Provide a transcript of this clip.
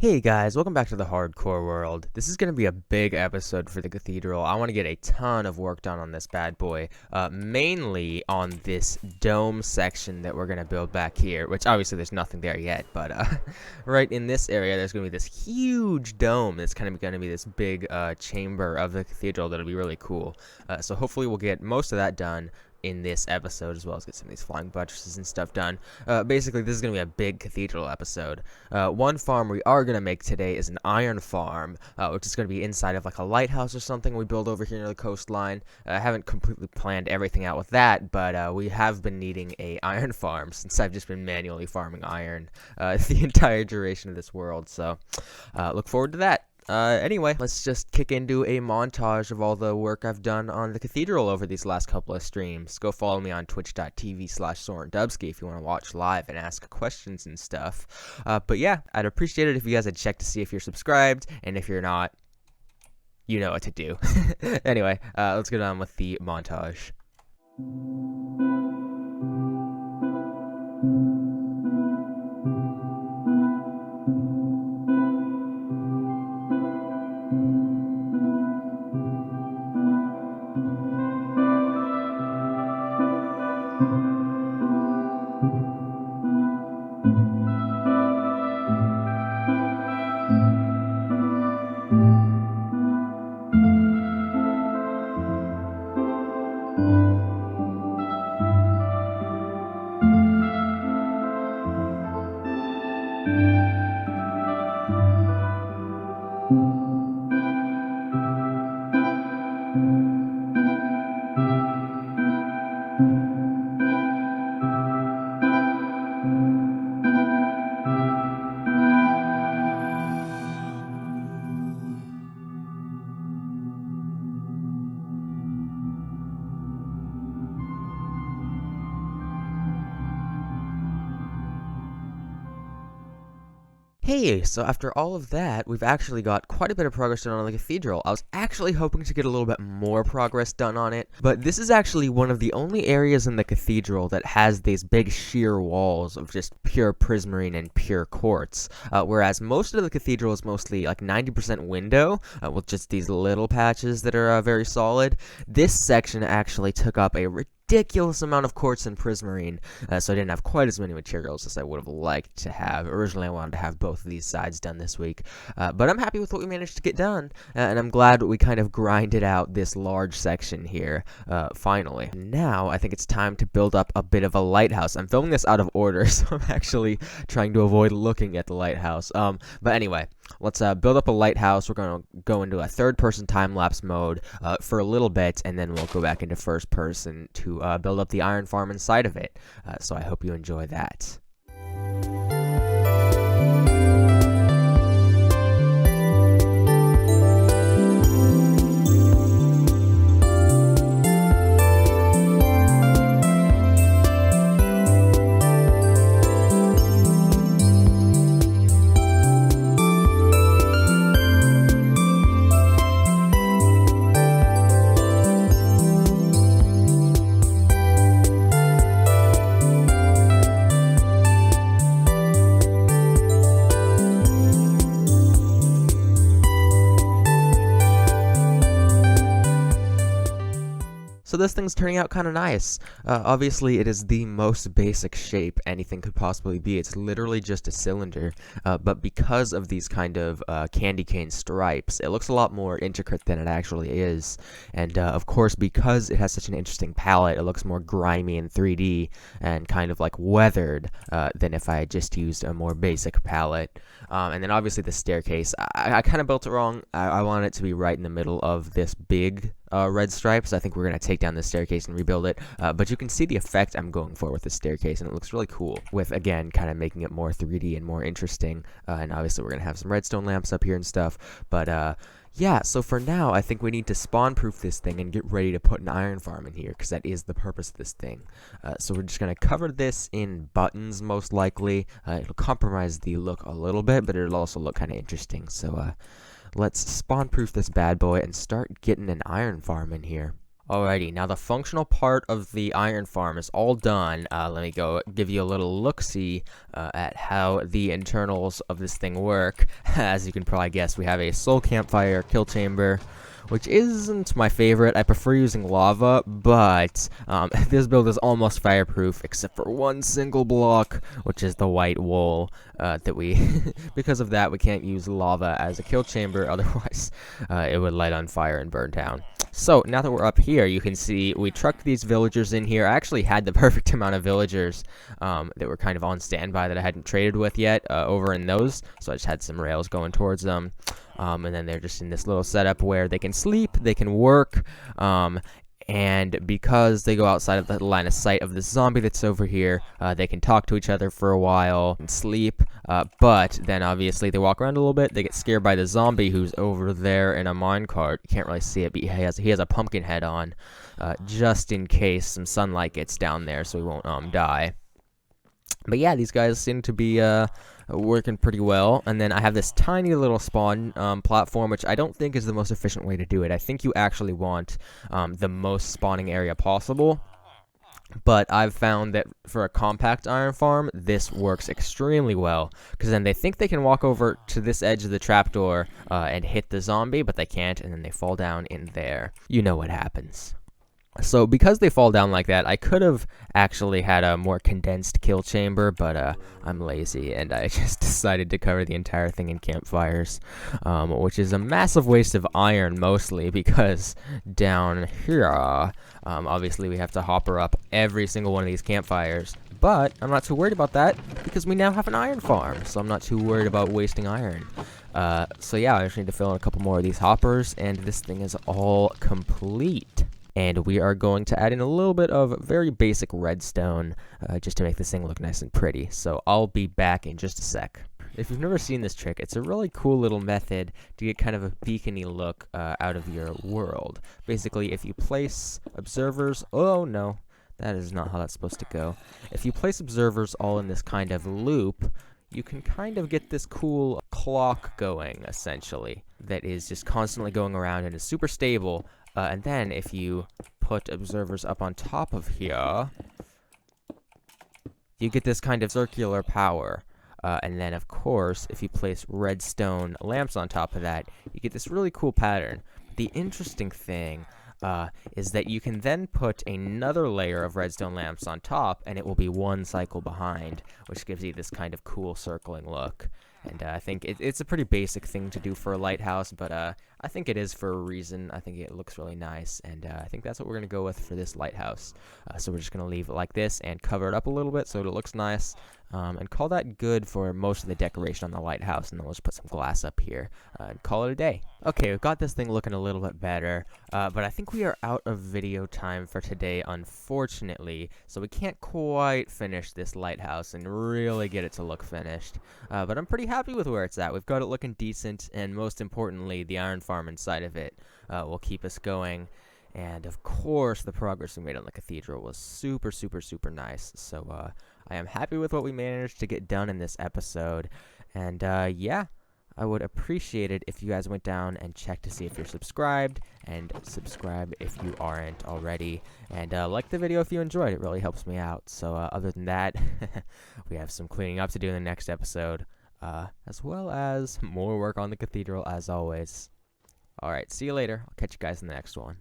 Hey guys, welcome back to the hardcore world. This is going to be a big episode for the cathedral. I want to get a ton of work done on this bad boy, mainly on this dome section that we're going to build back here, which obviously there's nothing there yet, but right in this area there's going to be this huge dome that's kind of going to be this big chamber of the cathedral that'll be really cool. So hopefully we'll get most of that done in this episode, as well as get some of these flying buttresses and stuff done. Basically, this is going to be a big cathedral episode. One farm we are going to make today is an iron farm, which is going to be inside of like a lighthouse or something we build over here near the coastline. I haven't completely planned everything out with that, but we have been needing a iron farm since I've just been manually farming iron the entire duration of this world, so look forward to that. Anyway, let's just kick into a montage of all the work I've done on the cathedral over these last couple of streams. Go follow me on twitch.tv/SorenDubskii if you want to watch live and ask questions and stuff. But yeah, I'd appreciate it if you guys had checked to see if you're subscribed, and if you're not, you know what to do. Anyway, let's get on with the montage. Hey, so after all of that, we've actually got quite a bit of progress done on the cathedral. I was actually hoping to get a little bit more progress done on it, but this is actually one of the only areas in the cathedral that has these big sheer walls of just pure prismarine and pure quartz, whereas most of the cathedral is mostly like 90% window, with just these little patches that are very solid. This section actually took up a ridiculous amount of quartz and prismarine, so I didn't have quite as many materials as I would have liked to have. Originally, I wanted to have both of these sides done this week, but I'm happy with what we managed to get done, and I'm glad we kind of grinded out this large section here, finally. Now, I think it's time to build up a bit of a lighthouse. I'm filming this out of order, so I'm actually trying to avoid looking at the lighthouse. But anyway, let's build up a lighthouse. We're going to go into a third-person time-lapse mode for a little bit, and then we'll go back into first-person to build up the iron farm inside of it. So I hope you enjoy that. So this thing's turning out kind of nice. Obviously, it is the most basic shape anything could possibly be. It's literally just a cylinder, but because of these kind of candy cane stripes, it looks a lot more intricate than it actually is. And of course, because it has such an interesting palette, it looks more grimy in 3D and kind of like weathered than if I had just used a more basic palette. And then obviously the staircase, I kind of built it wrong. I want it to be right in the middle of this big red stripes. I think we're going to take down the staircase and rebuild it, but you can see the effect I'm going for with the staircase, and it looks really cool with, again, kind of making it more 3D and more interesting. And obviously we're going to have some redstone lamps up here and stuff, but yeah, so for now, I think we need to spawn-proof this thing and get ready to put an iron farm in here, because that is the purpose of this thing. So we're just going to cover this in buttons, most likely. It'll compromise the look a little bit, but it'll also look kind of interesting. So let's spawn-proof this bad boy and start getting an iron farm in here. Alrighty, now the functional part of the iron farm is all done. Let me go give you a little look-see at how the internals of this thing work. As you can probably guess, we have a soul campfire kill chamber, which isn't my favorite. I prefer using lava, but this build is almost fireproof except for one single block, which is the white wool that we... because of that, we can't use lava as a kill chamber, otherwise it would light on fire and burn down. So, now that we're up here, you can see we trucked these villagers in here. I actually had the perfect amount of villagers that were kind of on standby that I hadn't traded with yet over in those. So I just had some rails going towards them. And then they're just in this little setup where they can sleep, they can work, and because they go outside of the line of sight of this zombie that's over here, they can talk to each other for a while and sleep, but then obviously they walk around a little bit, they get scared by the zombie who's over there in a minecart. You can't really see it, but he has a pumpkin head on, just in case some sunlight gets down there so he won't die. But yeah, these guys seem to be working pretty well. And then I have this tiny little spawn platform, which I don't think is the most efficient way to do it. I think you actually want the most spawning area possible. But I've found that for a compact iron farm, this works extremely well. Because then they think they can walk over to this edge of the trapdoor and hit the zombie, but they can't, and then they fall down in there. You know what happens. So, because they fall down like that, I could have actually had a more condensed kill chamber, but I'm lazy, and I just decided to cover the entire thing in campfires, which is a massive waste of iron, mostly, because down here, obviously we have to hopper up every single one of these campfires, but I'm not too worried about that, because we now have an iron farm, so I'm not too worried about wasting iron. So yeah, I just need to fill in a couple more of these hoppers, and this thing is all complete. And we are going to add in a little bit of very basic redstone just to make this thing look nice and pretty. So I'll be back in just a sec. If you've never seen this trick, it's a really cool little method to get kind of a beacony look out of your world. Basically, if you place observers... Oh, no. That is not how that's supposed to go. If you place observers all in this kind of loop, you can kind of get this cool clock going, essentially, that is just constantly going around and is super stable. And then if you put observers up on top of here, you get this kind of circular power. And then, of course, if you place redstone lamps on top of that, you get this really cool pattern. The interesting thing is that you can then put another layer of redstone lamps on top, and it will be one cycle behind, which gives you this kind of cool circling look. And I think it's a pretty basic thing to do for a lighthouse, but I think it is for a reason. I think it looks really nice, and I think that's what we're going to go with for this lighthouse. So we're just going to leave it like this and cover it up a little bit so it looks nice, and call that good for most of the decoration on the lighthouse, and then we'll just put some glass up here and call it a day. Okay, we've got this thing looking a little bit better, but I think we are out of video time for today, unfortunately, so we can't quite finish this lighthouse and really get it to look finished. But I'm pretty happy with where it's at. We've got it looking decent, and most importantly, the iron farm inside of it will keep us going. And of course, the progress we made on the cathedral was super, super, super nice. So I am happy with what we managed to get done in this episode. And yeah, I would appreciate it if you guys went down and checked to see if you're subscribed, and subscribe if you aren't already, and like the video if you enjoyed. It really helps me out. So other than that, we have some cleaning up to do in the next episode, as well as more work on the cathedral as always. Alright, see you later. I'll catch you guys in the next one.